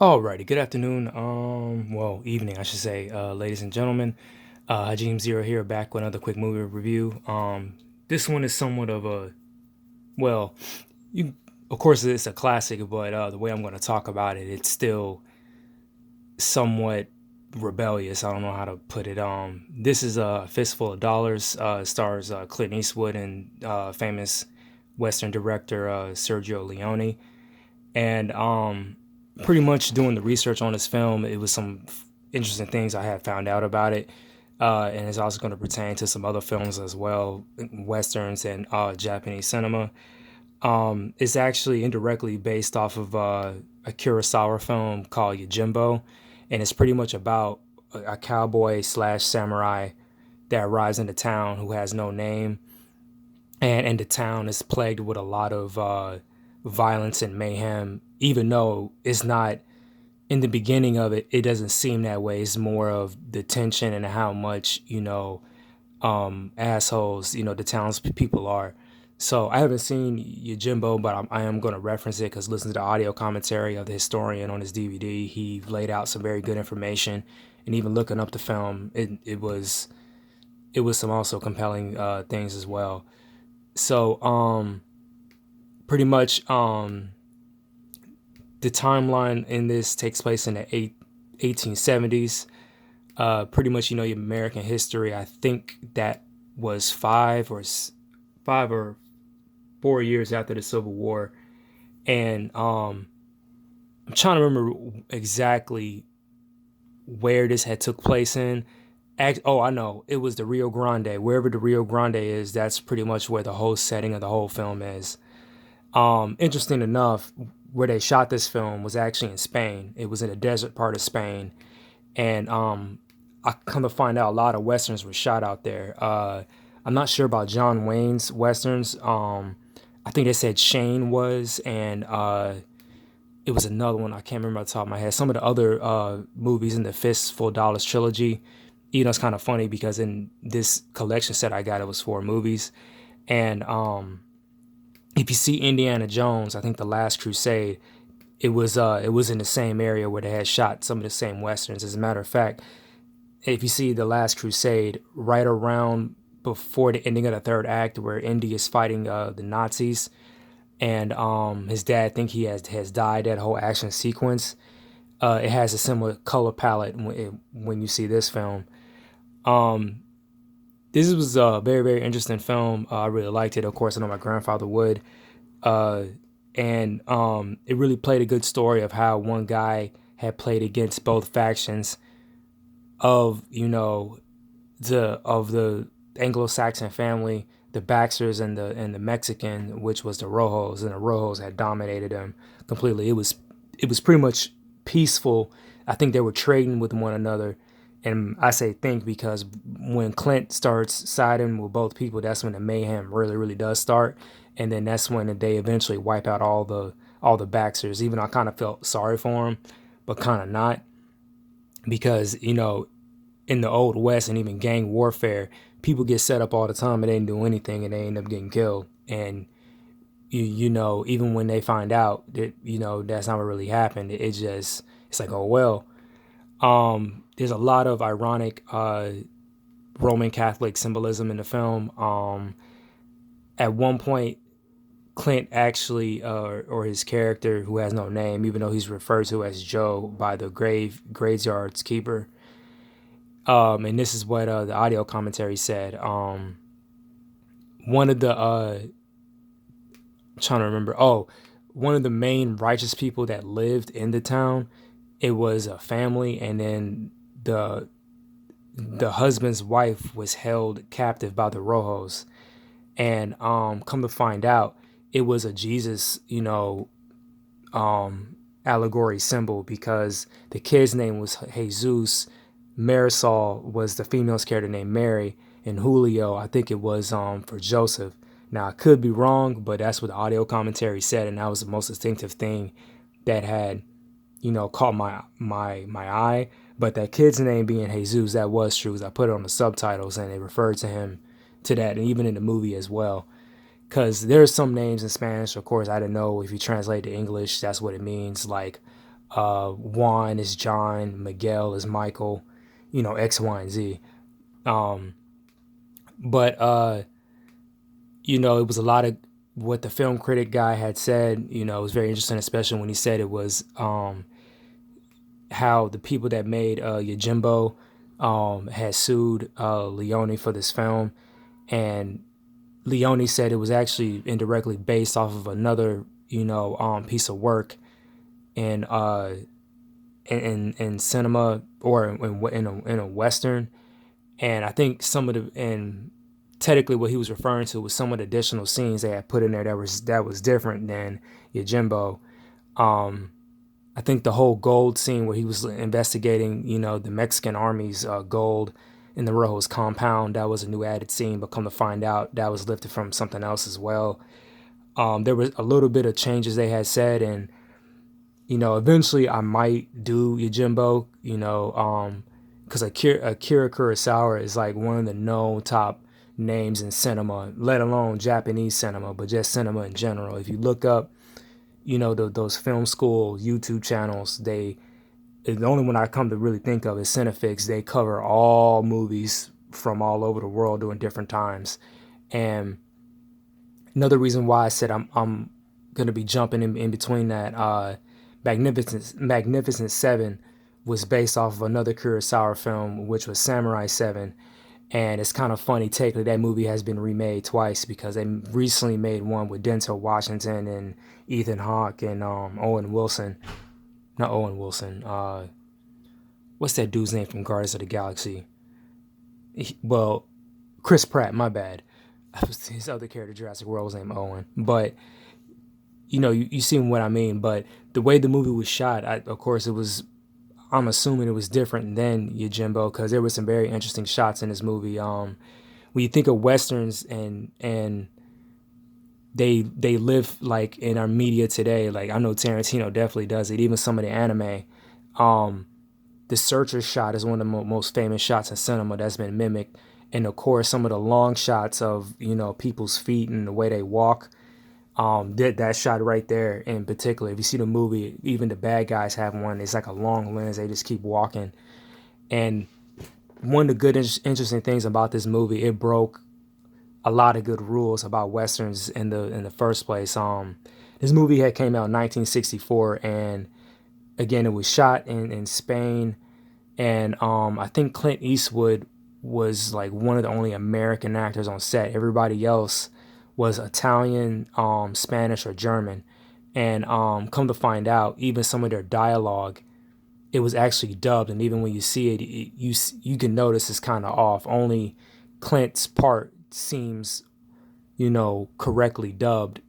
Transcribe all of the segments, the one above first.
Alrighty, good afternoon, evening, I should say, ladies and gentlemen. Hajim Zero here, back with another quick movie review. This one is somewhat of a, well, you, of course, it's a classic, but the way I'm going to talk about it, it's still somewhat rebellious. I don't know how to put it. This is a Fistful of Dollars. Stars Clint Eastwood and famous Western director Sergio Leone, and pretty much doing the research on this film, it was some interesting things I had found out about it. And it's also going to pertain to some other films as well, westerns and Japanese cinema. It's actually indirectly based off of a Kurosawa film called Yojimbo, and it's pretty much about a cowboy slash samurai that arrives in the town who has no name, and the town is plagued with a lot of violence and mayhem. Even though it's not in the beginning of it, it doesn't seem that way. It's more of the tension and how much assholes the townspeople are. So I haven't seen Yojimbo, but I am going to reference it because listen to the audio commentary of the historian on his DVD. He laid out some very good information, and even looking up the film, it was some also compelling things as well. So pretty much the timeline in this takes place in the 1870s. Pretty much, your American history. I think that was 5 or 4 years after the Civil War, and I'm trying to remember exactly where this had took place in. Oh, I know. It was the Rio Grande. Wherever the Rio Grande is, that's pretty much where the whole setting of the whole film is. Interesting enough, where they shot this film was actually in Spain. It was in a desert part of Spain, and I come to find out a lot of westerns were shot out there. I'm not sure about John Wayne's westerns. I think they said Shane was, and it was another one I can't remember off the top of my head. Some of the other movies in the Fistful of Dollars trilogy. It's kind of funny because in this collection set I got, it was 4 movies, and if you see Indiana Jones, I think The Last Crusade, it was in the same area where they had shot some of the same westerns. As a matter of fact, if you see The Last Crusade, right around before the ending of the third act, where Indy is fighting the Nazis, and his dad think he has died. That whole action sequence, it has a similar color palette when you see this film. Um, this was a very, very interesting film. I really liked it. Of course, I know my grandfather would. Uh, and it really played a good story of how one guy had played against both factions of the Anglo-Saxon family, the Baxters and the Mexican, which was the Rojos, and the Rojos had dominated them completely. It was pretty much peaceful. I think they were trading with one another, and I say think because when Clint starts siding with both people, that's when the mayhem really, really does start, and then that's when they eventually wipe out all the Baxters. Even I kind of felt sorry for him, but kind of not, because in the old west and even gang warfare, people get set up all the time and they didn't do anything and they end up getting killed. And even when they find out that that's not what really happened, it's like, oh well. There's a lot of ironic Roman Catholic symbolism in the film. At one point, Clint actually, or his character who has no name, even though he's referred to as Joe by the graveyard's keeper. And this is what the audio commentary said. One of the I'm trying to remember. Oh, one of the main righteous people that lived in the town. It was a family, and then the husband's wife was held captive by the Rojos, and come to find out, it was a Jesus, allegory symbol, because the kid's name was Jesus. Marisol was the female's character named Mary, and Julio, I think it was for Joseph. Now I could be wrong, but that's what the audio commentary said, and that was the most distinctive thing that had caught my eye. But that kid's name being Jesus, that was true, 'cause I put it on the subtitles and they referred to him to that, and even in the movie as well. Because there's some names in Spanish, of course, I didn't know if you translate to English, that's what it means. Like Juan is John, Miguel is Michael, X, Y, and Z. Um, but it was a lot of what the film critic guy had said. It was very interesting, especially when he said it was how the people that made Yojimbo had sued Leone for this film, and Leone said it was actually indirectly based off of another piece of work in in cinema, or in a western. And I think some of the, and technically what he was referring to was some of the additional scenes they had put in there that was different than Yojimbo. I think the whole gold scene where he was investigating, the Mexican army's gold in the Rojo's compound, that was a new added scene, but come to find out that was lifted from something else as well. There was a little bit of changes they had said, and eventually I might do Yojimbo, because Akira Kurosawa is like one of the known top names in cinema, let alone Japanese cinema, but just cinema in general. If you look up, those film school YouTube channels, the only one I come to really think of is Cinefix. They cover all movies from all over the world during different times. And another reason why I said I'm gonna be jumping in between that, Magnificent Seven was based off of another Kurosawa film, which was Samurai 7. And it's kind of funny, technically, that movie has been remade twice, because they recently made one with Denzel Washington and Ethan Hawke and Owen Wilson. Not Owen Wilson. What's that dude's name from Guardians of the Galaxy? Well, Chris Pratt, my bad. His other character, Jurassic World, was named Owen. But, you see what I mean. But the way the movie was shot, of course, I'm assuming it was different than Yojimbo, because there were some very interesting shots in this movie. When you think of westerns and they live like in our media today, like I know Tarantino definitely does it. Even some of the anime, the Searcher shot is one of the most famous shots in cinema that's been mimicked, and of course some of the long shots of people's feet and the way they walk. That shot right there in particular, if you see the movie, even the bad guys have one. It's like a long lens. They just keep walking. And one of the good, interesting things about this movie, it broke a lot of good rules about westerns in the first place. This movie had came out in 1964, and again, it was shot in Spain. And I think Clint Eastwood was like one of the only American actors on set. Everybody else was Italian, Spanish, or German. And come to find out, even some of their dialogue, it was actually dubbed. And even when you see it, you can notice it's kind of off. Only Clint's part seems, correctly dubbed,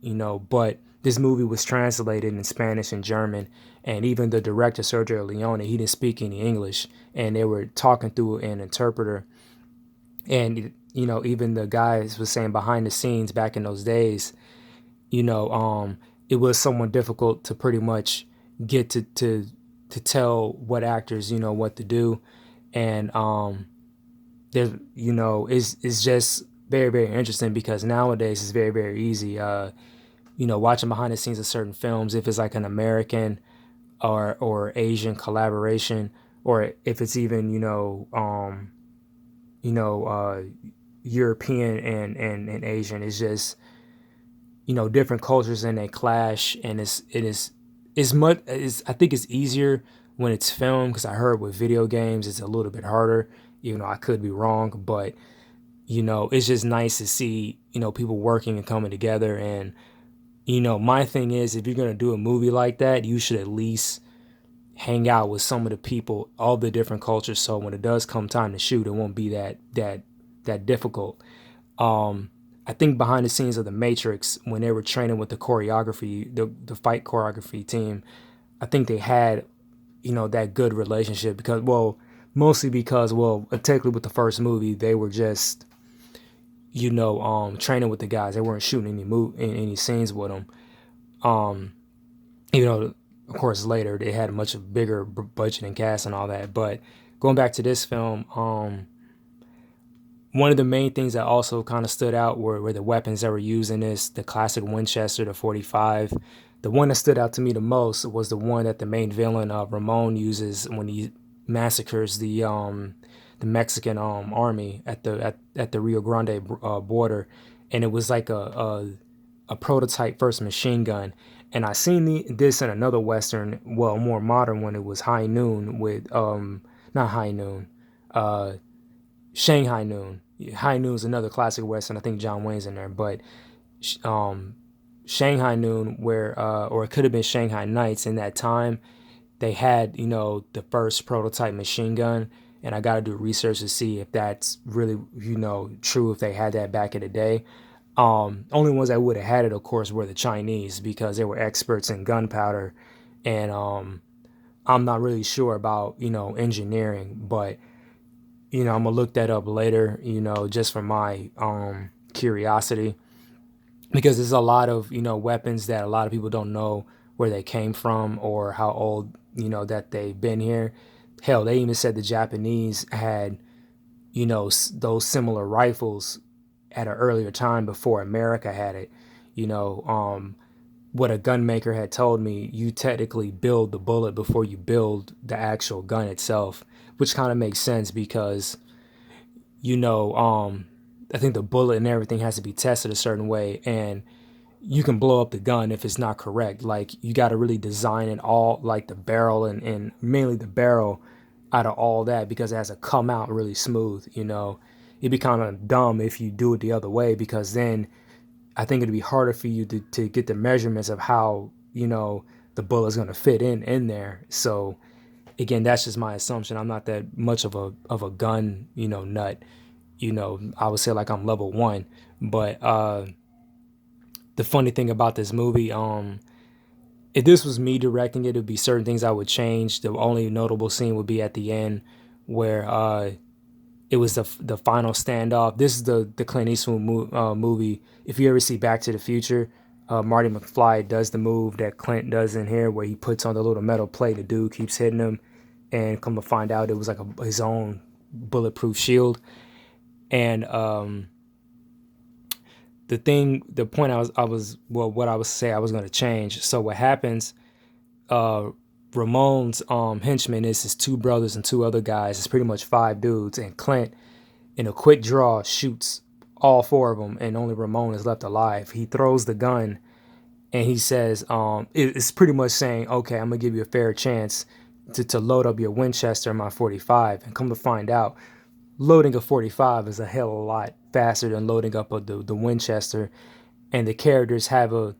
but this movie was translated in Spanish and German. And even the director, Sergio Leone, he didn't speak any English. And they were talking through an interpreter. And even the guys was saying behind the scenes back in those days, it was somewhat difficult to pretty much get to tell what actors, what to do. And there's, it's just very, very interesting, because nowadays it's very, very easy, watching behind the scenes of certain films, if it's like an American or Asian collaboration, or if it's even, European and Asian. It's just different cultures, and they clash, and I think it's easier when it's filmed, because I heard with video games it's a little bit harder. I could be wrong, but it's just nice to see people working and coming together. And my thing is, if you're gonna do a movie like that, you should at least hang out with some of the people, all the different cultures, so when it does come time to shoot, it won't be that difficult. I think behind the scenes of The Matrix, when they were training with the choreography, the fight choreography team, I think they had, that good relationship, because, mostly because, technically with the first movie, they were just, training with the guys. They weren't shooting any scenes with them. Of course, later they had a much bigger budget and cast and all that. But going back to this film, one of the main things that also kind of stood out were the weapons that were used in this: the classic Winchester, the 45, The one that stood out to me the most was the one that the main villain, Ramon, uses when he massacres the Mexican army at the Rio Grande border, and it was like a prototype first machine gun. And I seen this in another Western, well, more modern one. It was High Noon with not High Noon, uh, Shanghai Noon. High Noon is another classic Western. I think John Wayne's in there, but um, Shanghai Noon, where or it could have been Shanghai Nights. In that time, they had the first prototype machine gun, and I got to do research to see if that's really true, if they had that back in the day. Only ones that would have had it, of course, were the Chinese, because they were experts in gunpowder, and I'm not really sure about engineering, but I'm gonna look that up later, just for my curiosity, because there's a lot of weapons that a lot of people don't know where they came from or how old that they've been here. Hell, they even said the Japanese had those similar rifles at an earlier time before America had it. What a gun maker had told me, you technically build the bullet before you build the actual gun itself, which kind of makes sense because I think the bullet and everything has to be tested a certain way, and you can blow up the gun if it's not correct. Like, you got to really design it all, like the barrel and mainly the barrel, out of all that, because it has to come out really smooth. It'd be kind of dumb if you do it the other way, because then I think it'd be harder for you to get the measurements of how the bullet's going to fit in there. So again, that's just my assumption. I'm not that much of a gun nut. I would say like I'm level 1. But the funny thing about this movie, if this was me directing it, it'd be certain things I would change. The only notable scene would be at the end, where it was the final standoff. This is the Clint Eastwood movie. If you ever see Back to the Future, Marty McFly does the move that Clint does in here, where he puts on the little metal plate. The dude keeps hitting him, and come to find out, it was like his own bulletproof shield. And the point what I was saying I was going to change. So what happens? Ramon's henchman is his 2 brothers and 2 other guys. It's pretty much 5 dudes, and Clint, in a quick draw, shoots all 4 of them, and only Ramon is left alive. He throws the gun, and he says, it's pretty much saying, okay, I'm gonna give you a fair chance to load up your Winchester and my 45. And come to find out, loading a 45 is a hell of a lot faster than loading up the Winchester, and the characters have a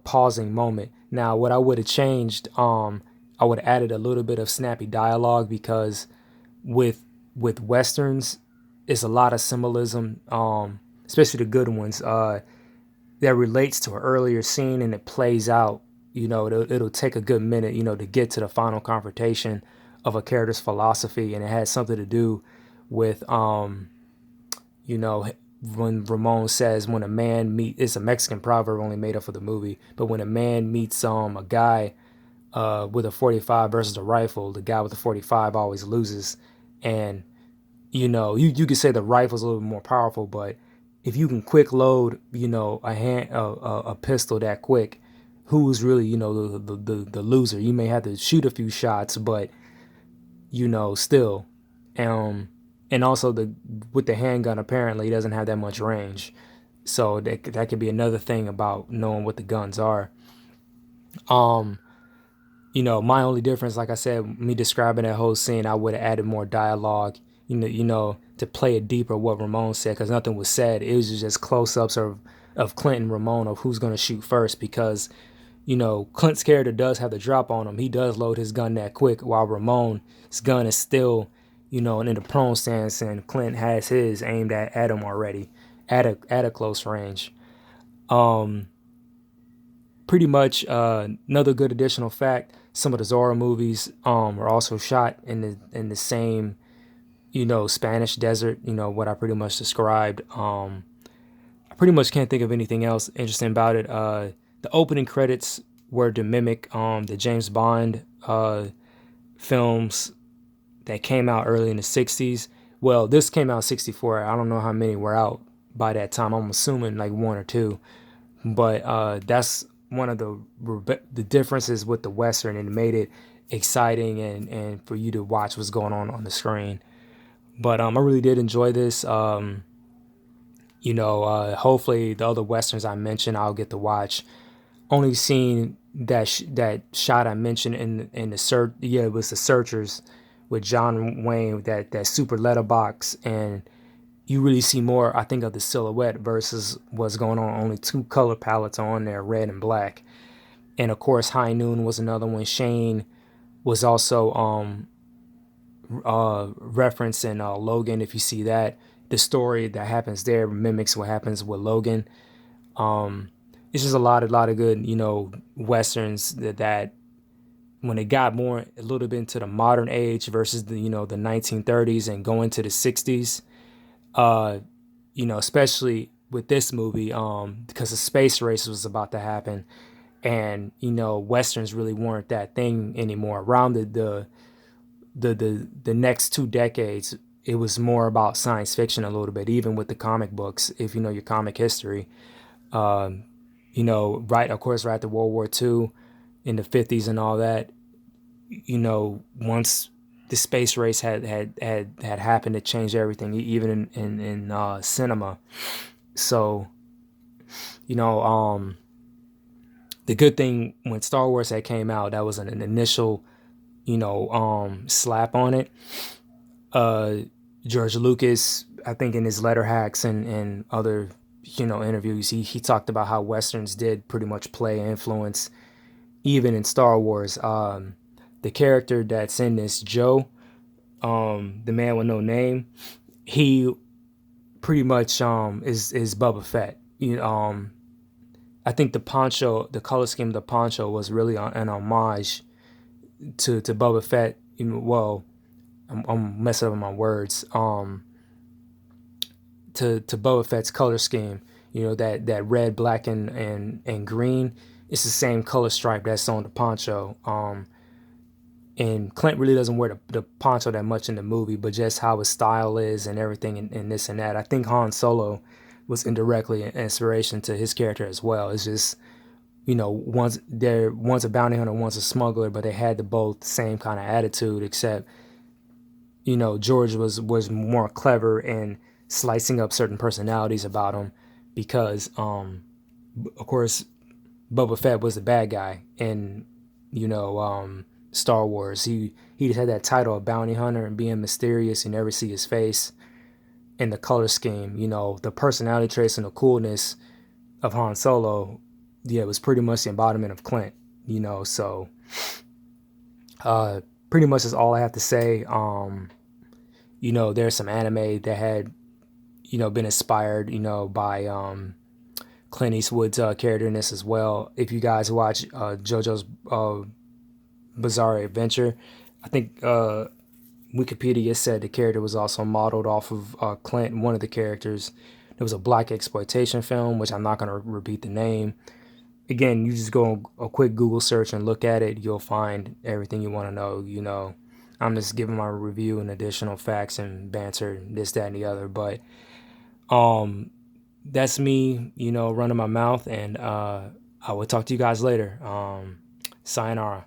pausing moment. Now, what I would have changed, I would have added a little bit of snappy dialogue, because with westerns, it's a lot of symbolism, especially the good ones, that relates to an earlier scene, and it plays out. It'll take a good minute, to get to the final confrontation of a character's philosophy, and it has something to do with, when Ramon says, when a man it's a Mexican proverb only made up for the movie, but when a man meets a guy with a 45 versus a rifle, the guy with the 45 always loses. And you could say the rifle's a little bit more powerful, but if you can quick load a pistol that quick, who's really the loser? You may have to shoot a few shots, but still. And also with the handgun, apparently, it doesn't have that much range. So that could be another thing about knowing what the guns are. My only difference, like I said, me describing that whole scene, I would have added more dialogue, to play it deeper what Ramon said, because nothing was said. It was just close-ups of Clint and Ramon of who's going to shoot first, because, Clint's character does have the drop on him. He does load his gun that quick, while Ramon's gun is still, in the prone stance, and Clint has his aimed at him already at a close range. Pretty much another good additional fact: some of the Zorro movies are also shot in the same Spanish desert. What I pretty much described. I pretty much can't think of anything else interesting about it. The opening credits were to mimic the James Bond films that came out early in the 60s. Well, this came out in 64. I don't know how many were out by that time. I'm assuming like 1 or 2. But that's one of the differences with the Western, and it made it exciting and for you to watch what's going on the screen. But I really did enjoy this. Hopefully the other Westerns I mentioned I'll get to watch. Only seen that shot I mentioned in the search. Yeah, it was The Searchers with John Wayne, that super letterbox, and you really see more, I think, of the silhouette versus what's going on. Only two color palettes are on there, red and black. And of course, High Noon was another one. Shane was also referenced in Logan. If you see that, the story that happens there mimics what happens with Logan. It's just a lot of good, westerns that when it got more a little bit into the modern age versus the 1930s and going to the 60s. Especially with this movie, because the space race was about to happen, and westerns really weren't that thing anymore. Around the next 2 decades, it was more about science fiction a little bit, even with the comic books. If you know your comic history, right, of course, right after World War II, in the 50s and all that, once the space race had happened, to change everything, even in cinema. So, the good thing when Star Wars had came out, that was an initial, slap on it. George Lucas, I think in his letter hacks and other, interviews, he talked about how westerns did pretty much play influence even in Star Wars. The character that's in this, Joe, the man with no name, he pretty much is Boba Fett. I think the poncho, the color scheme of the poncho was really an homage to Boba Fett. Well, I'm messing up on my words. To Boba Fett's color scheme, that red, black, and green. It's the same color stripe that's on the poncho. And Clint really doesn't wear the poncho that much in the movie, but just how his style is and everything and this and that. I think Han Solo was indirectly an inspiration to his character as well. It's just, one's a bounty hunter, one's a smuggler, but they had the both same kind of attitude, except, George was more clever in slicing up certain personalities about him because, of course, Boba Fett was the bad guy in, Star Wars. He just had that title of bounty hunter and being mysterious. You never see his face. And the color scheme, the personality traits and the coolness of Han Solo, yeah, it was pretty much the embodiment of Clint. So pretty much is all I have to say. There's some anime that had, been inspired, by Clint Eastwood's character in this as well. If you guys watch JoJo's Bizarre Adventure, I think Wikipedia said the character was also modeled off of Clint, one of the characters. There was a black exploitation film, which I'm not going to repeat the name. Again, you just go a quick Google search and look at it. You'll find everything you want to know. I'm just giving my review and additional facts and banter, this, that, and the other. But that's me, running my mouth, and I will talk to you guys later. Sayonara.